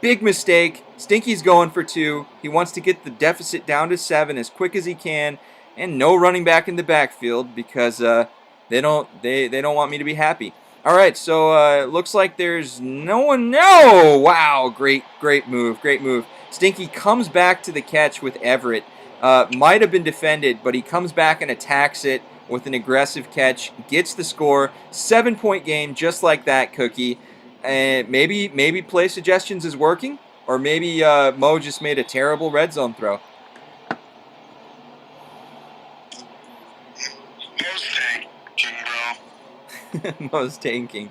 big mistake. Stinky's going for 2. He wants to get the deficit down to 7 as quick as he can, and no running back in the backfield because they don't want me to be happy. All right, so looks like there's no one. No! Wow, great move. Stinky comes back to the catch with Everett. Might have been defended, but he comes back and attacks it with an aggressive catch, gets the score. 7-point game, just like that, Cookie. And maybe play suggestions is working, or maybe Mo just made a terrible red zone throw. Mo's tanking, bro. Mo's tanking.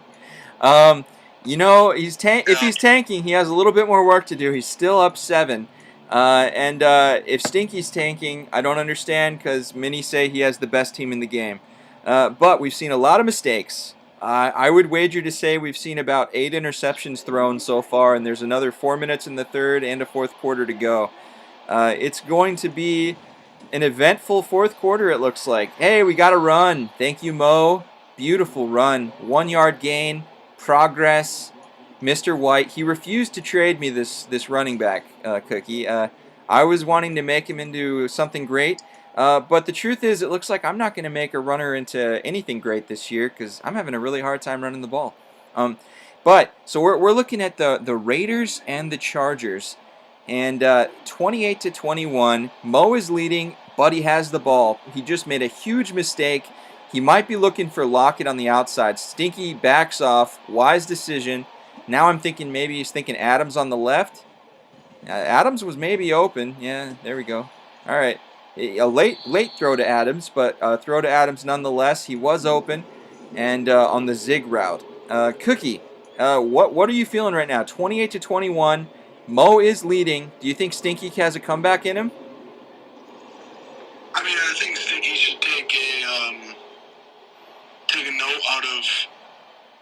If he's tanking, he has a little bit more work to do. He's still up 7. And if Stinky's tanking, I don't understand because many say he has the best team in the game. But we've seen a lot of mistakes. I would wager to say we've seen about 8 interceptions thrown so far, and there's another 4 minutes in the third and a fourth quarter to go. It's going to be an eventful fourth quarter, it looks like. Hey, we got a run. Thank you, Mo. Beautiful run. 1-yard gain. Progress. Mr. White, he refused to trade me this running back, Cookie. I was wanting to make him into something great, but the truth is it looks like I'm not going to make a runner into anything great this year because I'm having a really hard time running the ball. So we're looking at the Raiders and the Chargers, and 28-21. Mo is leading, but he has the ball. He just made a huge mistake. He might be looking for Lockett on the outside. Stinky backs off. Wise decision. Now I'm thinking maybe he's thinking Adams on the left. Adams was maybe open. Yeah, there we go. All right. A late throw to Adams, but throw to Adams nonetheless. He was open and on the zig route. Cookie, what are you feeling right now? 28-21. Mo is leading. Do you think Stinky has a comeback in him? I mean, I think Stinky should take a note out of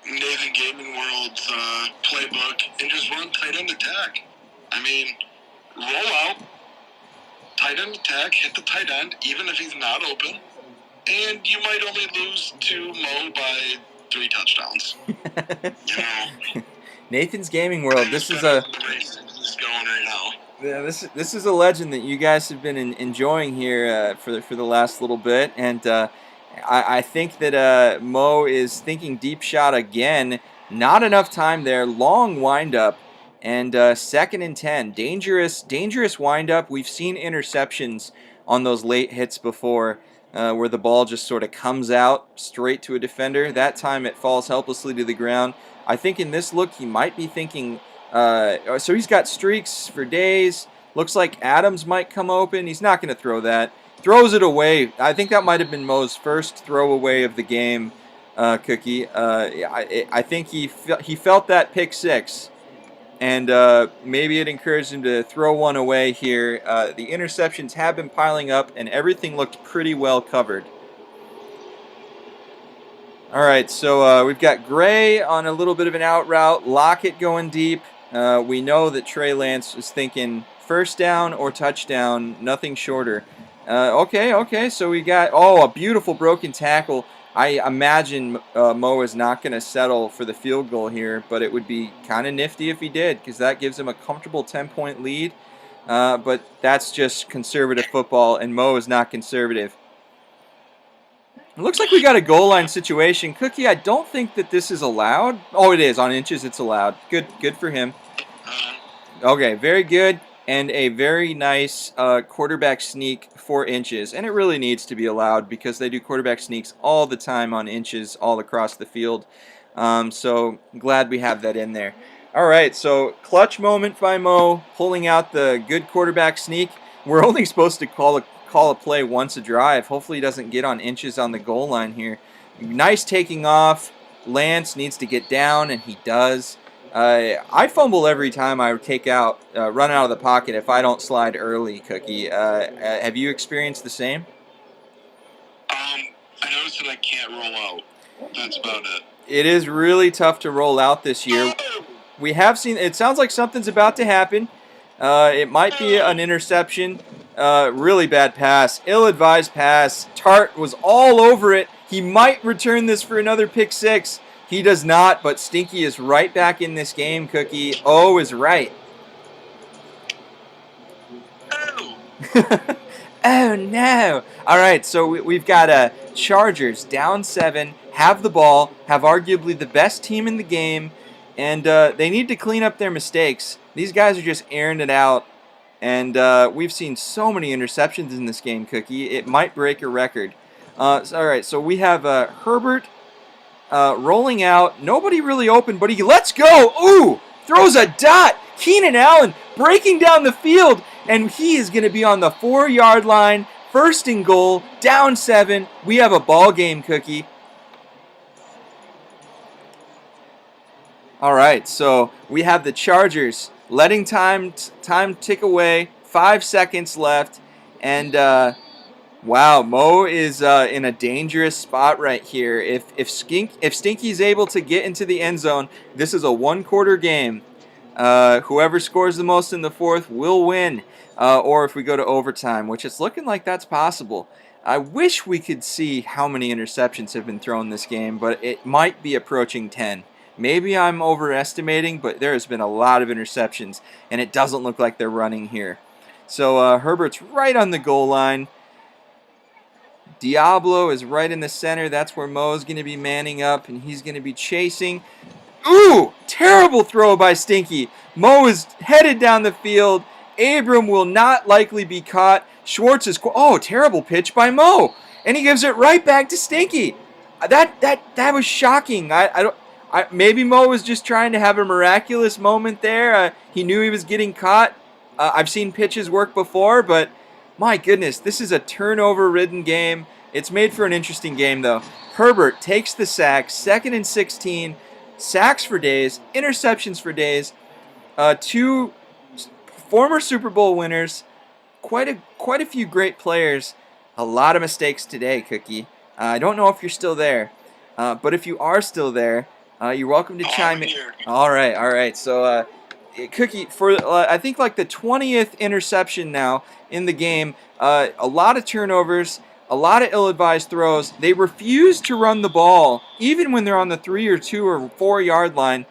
Nathan Gaming World's playbook and just run tight end attack. I mean, roll out, tight end attack, hit the tight end, even if he's not open, and you might only lose to Mo by 3 touchdowns. Nathan's Gaming World. This is a going right now. Yeah, this is a legend that you guys have been enjoying here for the last little bit, and I think that Mo is thinking deep shot again. Not enough time there. Long windup, and 2nd and 10. Dangerous windup. We've seen interceptions on those late hits before, where the ball just sort of comes out straight to a defender. That time it falls helplessly to the ground. I think in this look he might be thinking. So he's got streaks for days. Looks like Adams might come open. He's not going to throw that. Throws it away. I think that might have been Mo's first throwaway of the game, Cookie. I think he felt that pick 6, and maybe it encouraged him to throw one away here. The interceptions have been piling up, and everything looked pretty well covered. All right, so we've got Gray on a little bit of an out route. Lockett going deep. We know that Trey Lance is thinking first down or touchdown, nothing shorter. Okay, so we got, a beautiful broken tackle. I imagine Mo is not going to settle for the field goal here, but it would be kind of nifty if he did, because that gives him a comfortable 10-point lead. But that's just conservative football, and Mo is not conservative. It looks like we got a goal line situation. Cookie, I don't think that this is allowed. Oh, it is. On inches, it's allowed. Good for him. Okay, very good. And a very nice quarterback sneak 4 inches. And it really needs to be allowed because they do quarterback sneaks all the time on inches all across the field. So glad we have that in there. All right, so clutch moment by Mo, pulling out the good quarterback sneak. We're only supposed to call a play once a drive. Hopefully he doesn't get on inches on the goal line here. Nice taking off. Lance needs to get down, and he does. I fumble every time I run out of the pocket if I don't slide early, Cookie. Have you experienced the same? I noticed that I can't roll out. That's about it. It is really tough to roll out this year. We have seen, it sounds like something's about to happen. It might be an interception. Really bad pass. Ill-advised pass. Tart was all over it. He might return this for another pick 6. He does not, but Stinky is right back in this game, Cookie. O is right. Oh. Oh, no. All right, so we've got Chargers down 7, have the ball, have arguably the best team in the game, and they need to clean up their mistakes. These guys are just airing it out And we've seen so many interceptions in this game, Cookie. It might break a record. All right, so we have Herbert rolling out. Nobody really open, but he lets go. Ooh, throws a dot. Keenan Allen breaking down the field, and he is going to be on the 4-yard line. First and goal, down 7. We have a ball game, Cookie. All right, so we have the Chargers letting time tick away. 5 seconds left, and wow, Mo is in a dangerous spot right here. If Stinky's able to get into the end zone, this is a 1-quarter game. Whoever scores the most in the 4th will win. Or if we go to overtime, which it's looking like that's possible. I wish we could see how many interceptions have been thrown this game, but it might be approaching 10. Maybe I'm overestimating, but there has been a lot of interceptions, and it doesn't look like they're running here. So Herbert's right on the goal line. Diablo is right in the center. That's where Mo's going to be manning up, and he's going to be chasing. Ooh, terrible throw by Stinky. Mo is headed down the field. Abram will not likely be caught. Schwartz is terrible pitch by Mo, and he gives it right back to Stinky. That was shocking. Maybe Mo was just trying to have a miraculous moment there. He knew he was getting caught. I've seen pitches work before, but my goodness, this is a turnover-ridden game. It's made for an interesting game, though. Herbert takes the sack, 2nd and 16. Sacks for days, interceptions for days. 2 former Super Bowl winners, quite a few great players. A lot of mistakes today, Cookie. I don't know if you're still there, but if you are still there, you're welcome to chime in. All right. So, Cookie, for I think like the 20th interception now in the game, a lot of turnovers. A lot of ill-advised throws. They refuse to run the ball, even when they're on the 3 or 2 or 4-yard line.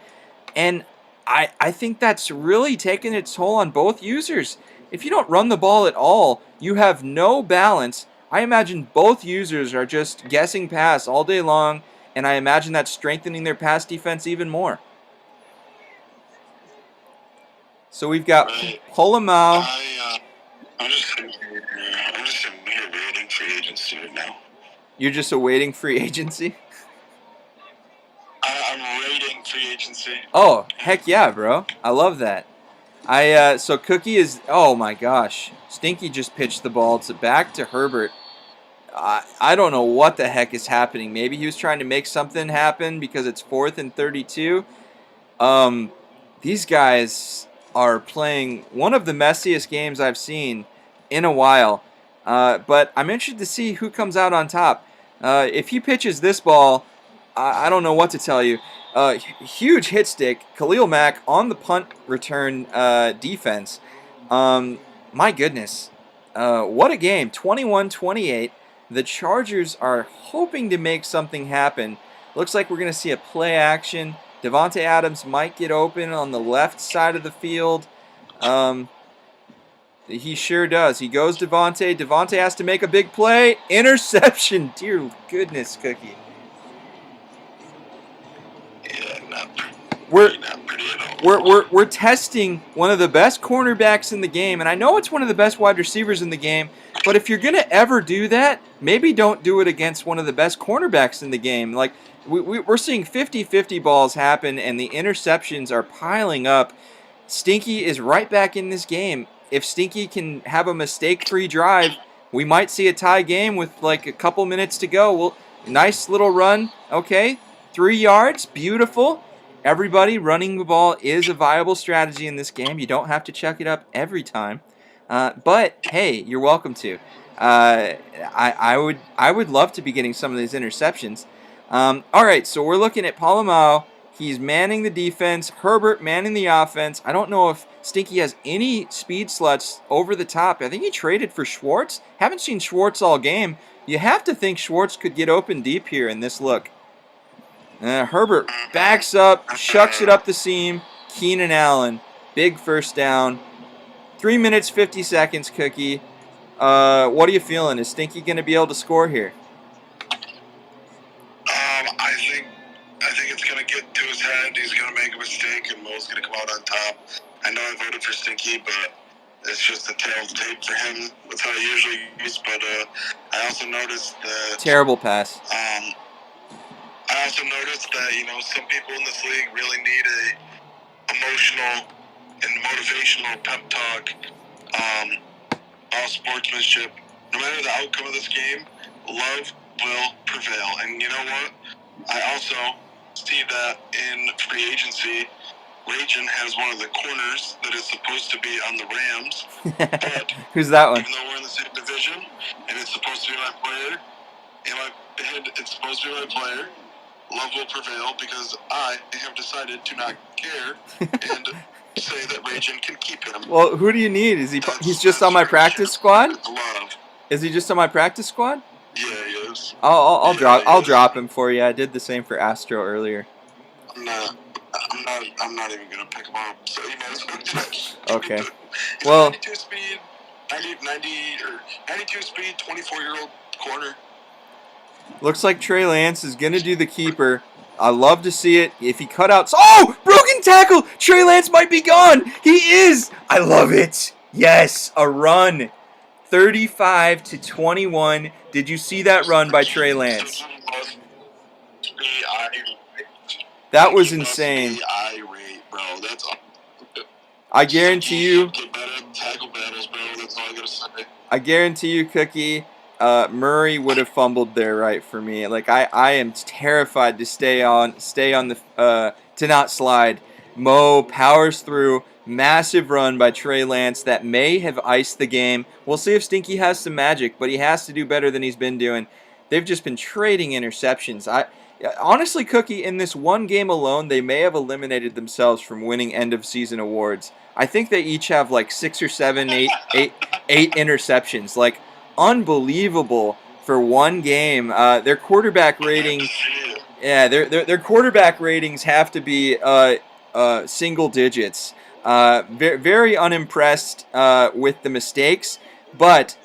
And I think that's really taken its toll on both users. If you don't run the ball at all, you have no balance. I imagine both users are just guessing pass all day long, and I imagine that's strengthening their pass defense even more. So we've got Polamalu. I'm just sitting here waiting for agency right now. You're just awaiting free agency? I'm waiting free agency. Oh, heck yeah, bro. I love that. So Cookie is, oh my gosh. Stinky just pitched the ball back to Herbert. I don't know what the heck is happening. Maybe he was trying to make something happen because it's 4th and 32. These guys are playing one of the messiest games I've seen in a while. But I'm interested to see who comes out on top. If he pitches this ball, I don't know what to tell you. Huge hit stick. Khalil Mack on the punt return defense. My goodness. What a game. 21-28. The Chargers are hoping to make something happen. Looks like we're going to see a play action. Davante Adams might get open on the left side of the field. He sure does. He goes Davante. Davante has to make a big play. Interception. Dear goodness, Cookie. Yeah, not pretty at all. We're testing one of the best cornerbacks in the game, and I know it's one of the best wide receivers in the game, but if you're going to ever do that, maybe don't do it against one of the best cornerbacks in the game. Like, we're seeing 50-50 balls happen, and the interceptions are piling up. Stinky is right back in this game. If Stinky can have a mistake-free drive, we might see a tie game with like a couple minutes to go. Well, nice little run. Okay, 3 yards. Beautiful. Everybody, running the ball is a viable strategy in this game. You don't have to chuck it up every time. But, hey, you're welcome to. I would love to be getting some of these interceptions. All right, so we're looking at Polamalu. He's manning the defense. Herbert manning the offense. I don't know if Stinky has any speed sluts over the top. I think he traded for Schwartz. Haven't seen Schwartz all game. You have to think Schwartz could get open deep here in this look. Herbert backs up, shucks it up the seam. Keenan Allen, big first down. 3 minutes, 50 seconds, Cookie. What are you feeling? Is Stinky going to be able to score here? I think it's going to get to his head. He's going to make a mistake, and Mo's going to come out on top. I know I voted for Stinky, but it's just a tail tape for him. That's how he usually is. But I also noticed that Terrible pass. I also noticed that some people in this league really need a emotional and motivational pep talk. All sportsmanship. No matter the outcome of this game, love will prevail. And you know what? I also see that in free agency, Ragin has one of the corners that is supposed to be on the Rams. But who's that one? even though we're in the same division and it's supposed to be my player, it's supposed to be my player, love will prevail because I have decided to not care and say that Ragin can keep him. Well, who do you need? He's just on my practice squad? Love. Is he just on my practice squad? Yeah, he is. I'll drop him for you. I did the same for Astro earlier. I'm not even gonna pick him up. So you know. Okay. Well. 92 speed, 92 speed, 24-year-old corner. Looks like Trey Lance is gonna do the keeper. I love to see it. If he cut out, oh, broken tackle! Trey Lance might be gone. He is. I love it. Yes, a run. 35-21. Did you see that run by Trey Lance? That was insane. I guarantee you. I guarantee you, Cookie. Murray would have fumbled there right for me. Like I am terrified to stay on the to not slide. Mo powers through. Massive run by Trey Lance that may have iced the game. We'll see if Stinky has some magic, but he has to do better than he's been doing. They've just been trading interceptions. Honestly, Cookie, in this one game alone, they may have eliminated themselves from winning end-of-season awards. I think they each have like 6 or 7, 8 interceptions. Like, unbelievable for one game. Their quarterback rating, their quarterback ratings have to be single digits. Very unimpressed with the mistakes, but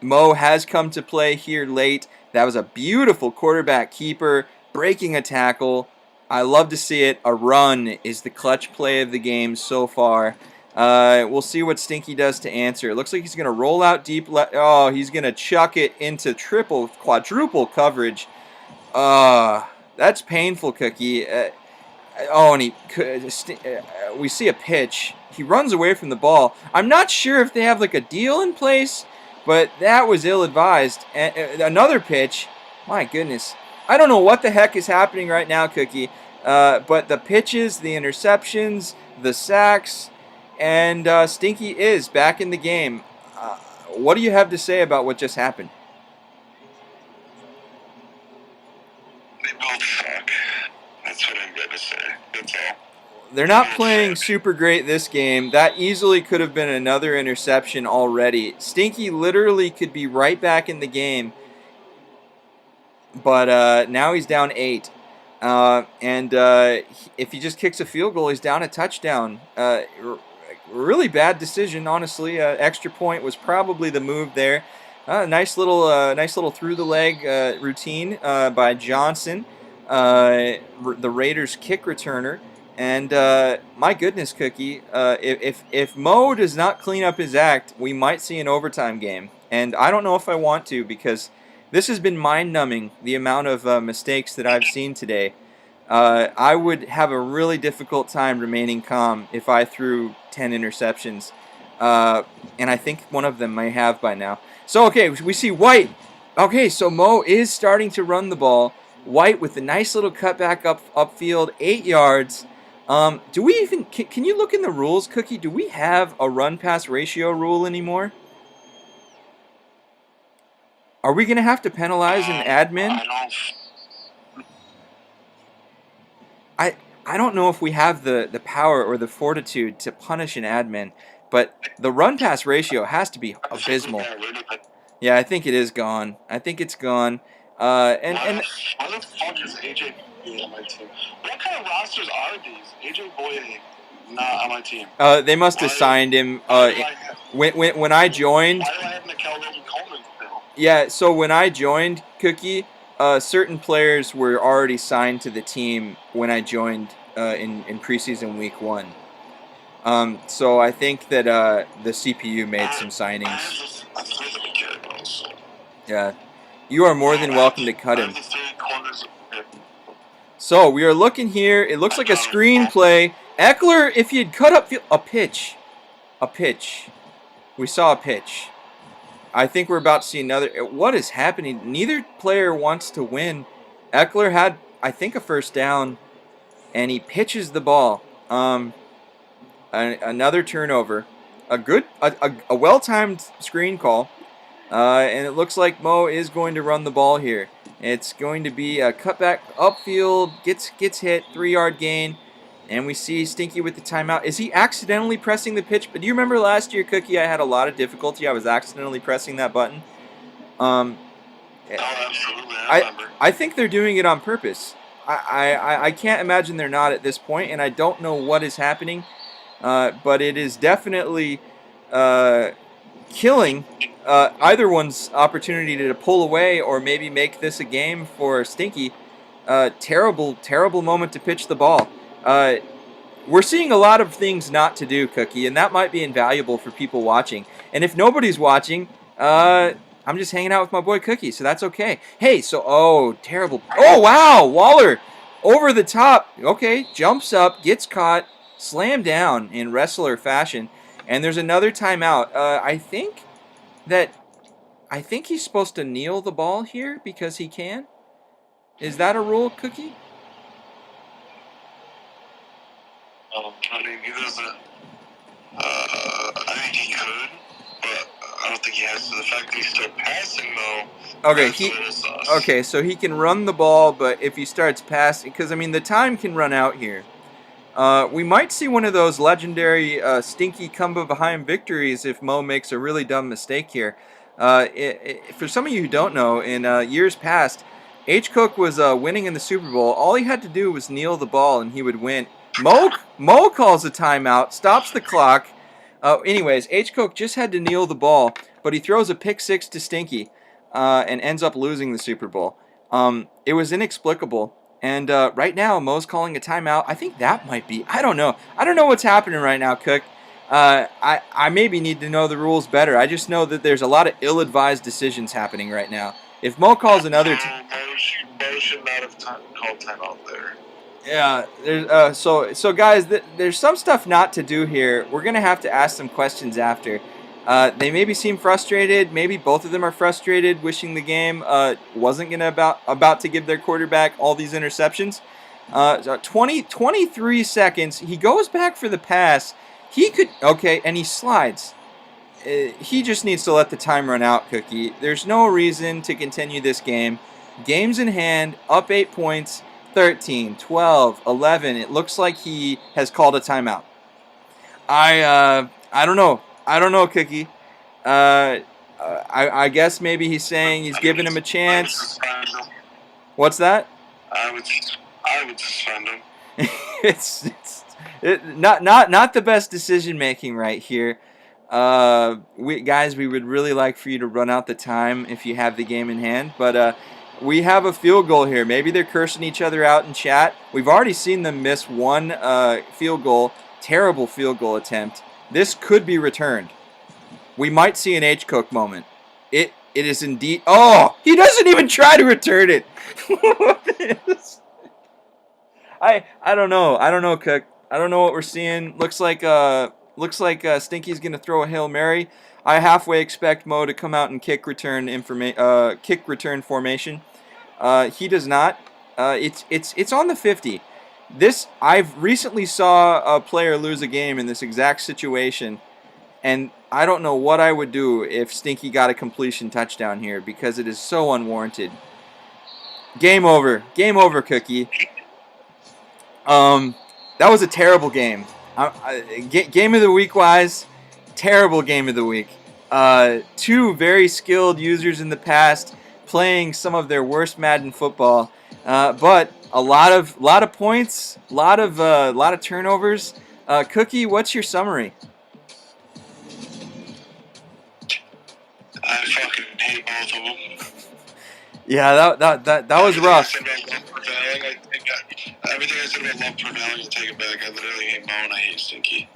Mo has come to play here late. That was a beautiful quarterback keeper, breaking a tackle. I love to see it. A run is the clutch play of the game so far. We'll see what Stinky does to answer. It looks like he's going to roll out deep. He's going to chuck it into quadruple coverage. That's painful, Cookie. And we see a pitch. He runs away from the ball. I'm not sure if they have like a deal in place, but that was ill-advised. Another pitch. My goodness. I don't know what the heck is happening right now, Cookie. But the pitches, the interceptions, the sacks, and Stinky is back in the game. What do you have to say about what just happened? They both suck. That's what I'm going to say. That's all. They're not playing super great this game. That easily could have been another interception already. Stinky literally could be right back in the game. But now he's down 8. If he just kicks a field goal, he's down a touchdown. Really bad decision, honestly. Extra point was probably the move there. Nice little through the leg routine by Johnson, the Raiders kick returner. And my goodness, Cookie, if Mo does not clean up his act, we might see an overtime game. And I don't know if I want to, because this has been mind-numbing, the amount of mistakes that I've seen today. I would have a really difficult time remaining calm if I threw 10 interceptions. And I think one of them may have by now. So, okay, we see White. Okay, so Mo is starting to run the ball. White with a nice little cutback upfield, 8 yards. Do we even... Can you look in the rules, Cookie? Do we have a run-pass ratio rule anymore? Are we going to have to penalize an admin? I don't know if we have the power or the fortitude to punish an admin, but the run-pass ratio has to be abysmal. Yeah, I think it is gone. I think it's gone. Why the fuck is AJ Boye on my team? What kind of rosters are these? AJ Boye not on my team. They must have signed him when I joined. Why do I have Nickel Coleman still? Yeah, so when I joined, Cookie, certain players were already signed to the team when I joined in preseason week 1. So I think that the CPU made some signings. I have the McCarroll. Yeah, you are more than welcome to cut I him. have the three corners of So we are looking here. It looks like a screenplay. Eckler, if he had cut up a pitch, we saw a pitch. I think we're about to see another. What is happening? Neither player wants to win. Eckler had, I think, a first down, and he pitches the ball. Another turnover. A well-timed screen call. And it looks like Mo is going to run the ball here. It's going to be a cutback upfield, gets hit, 3-yard gain, and we see Stinky with the timeout. Is he accidentally pressing the pitch? But do you remember last year, Cookie? I had a lot of difficulty. I was accidentally pressing that button. Oh, absolutely. I remember. I think they're doing it on purpose. I can't imagine they're not at this point, and I don't know what is happening. But it is definitely killing either one's opportunity to pull away or maybe make this a game for Stinky. Terrible moment to pitch the ball. We're seeing a lot of things not to do, Cookie, and that might be invaluable for people watching. And if nobody's watching, I'm just hanging out with my boy Cookie, so that's okay. Hey, terrible. Oh, wow, Waller over the top. Okay, jumps up, gets caught, slammed down in wrestler fashion, and there's another timeout. I think he's supposed to kneel the ball here because he can. Is that a rule, Cookie? I mean, he doesn't. I think he could, but I don't think he has to. The fact that he's still passing, though. Okay, so he can run the ball, but if he starts passing, because I mean the time can run out here. We might see one of those legendary stinky come-behind victories if Mo makes a really dumb mistake here. For some of you who don't know, in years past, H. Cook was winning in the Super Bowl. All he had to do was kneel the ball, and he would win. Mo calls a timeout, stops the clock. Anyways, H. Cook just had to kneel the ball, but he throws a pick six to Stinky and ends up losing the Super Bowl. It was inexplicable. And right now, Mo's calling a timeout. I think that might be. I don't know. I don't know what's happening right now, Cook. I maybe need to know the rules better. I just know that there's a lot of ill-advised decisions happening right now. If Mo calls another... Mo should not have called timeout there. Yeah, there's, so guys, there's some stuff not to do here. We're going to have to ask some questions after. They maybe seem frustrated. Maybe both of them are frustrated, wishing the game wasn't gonna about to give their quarterback all these interceptions. 23 seconds. He goes back for the pass. And he slides. He just needs to let the time run out, Cookie. There's no reason to continue this game. Game's in hand, up 8 points, 13, 12, 11. It looks like he has called a timeout. I don't know. I don't know, Cookie. I guess maybe he's saying he's giving him a chance. What's that? I would suspend him. it's not the best decision making right here. We would really like for you to run out the time if you have the game in hand, but we have a field goal here. Maybe they're cursing each other out in chat. We've already seen them miss one field goal. Terrible field goal attempt. This could be returned. We might see an H. Cook moment. It is indeed. Oh, he doesn't even try to return it. I don't know. I don't know, Cook. I don't know what we're seeing. Looks like Stinky's gonna throw a Hail Mary. I halfway expect Mo to come out and kick return formation. He does not. It's on the 50. I've recently saw a player lose a game in this exact situation, and I don't know what I would do if Stinky got a completion touchdown here because it is so unwarranted. Game over. Game over, Cookie. That was a terrible game. Game of the week wise, terrible game of the week. Two very skilled users in the past playing some of their worst Madden football, but a lot of points, a lot of turnovers. Cookie, what's your summary? I fucking hate both of them. Yeah, that was rough. I think Everything I said about love per value, take it back. I literally hate Mo and I hate Stinky.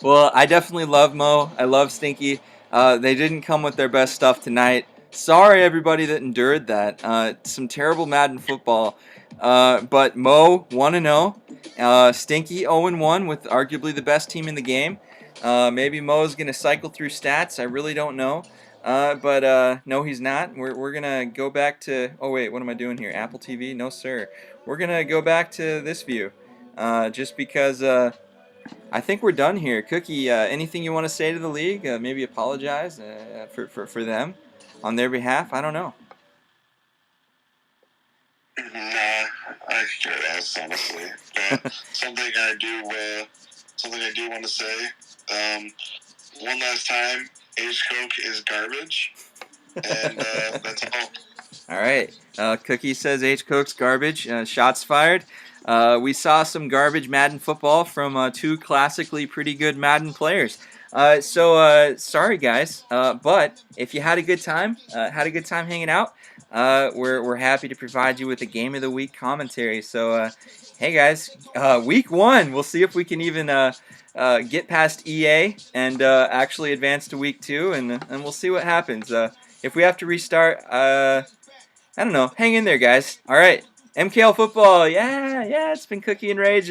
Well, I definitely love Mo. I love Stinky. They didn't come with their best stuff tonight. Sorry, everybody that endured that. Some terrible Madden football. But Mo 1-0. Stinky 0-1 with arguably the best team in the game. Maybe Mo's going to cycle through stats. I really don't know. But no, he's not. We're going to go back to... Oh, wait, what am I doing here? Apple TV? No, sir. We're going to go back to this view. Just because... I think we're done here. Cookie, anything you want to say to the league? Maybe apologize for them on their behalf? I don't know. Nah, I could care less, honestly. But something I do want to say. One last time, H-Coke is garbage, and that's all. All right. Cookie says H-Coke's garbage. Shots fired. We saw some garbage Madden football from two classically pretty good Madden players. Sorry guys, but if you had a good time, hanging out, we're happy to provide you with a Game of the Week commentary. So, hey guys, Week 1, we'll see if we can even get past EA and actually advance to Week 2, and we'll see what happens. If we have to restart, I don't know. Hang in there, guys. All right. MKL football. Yeah, it's been Cookie and Rage.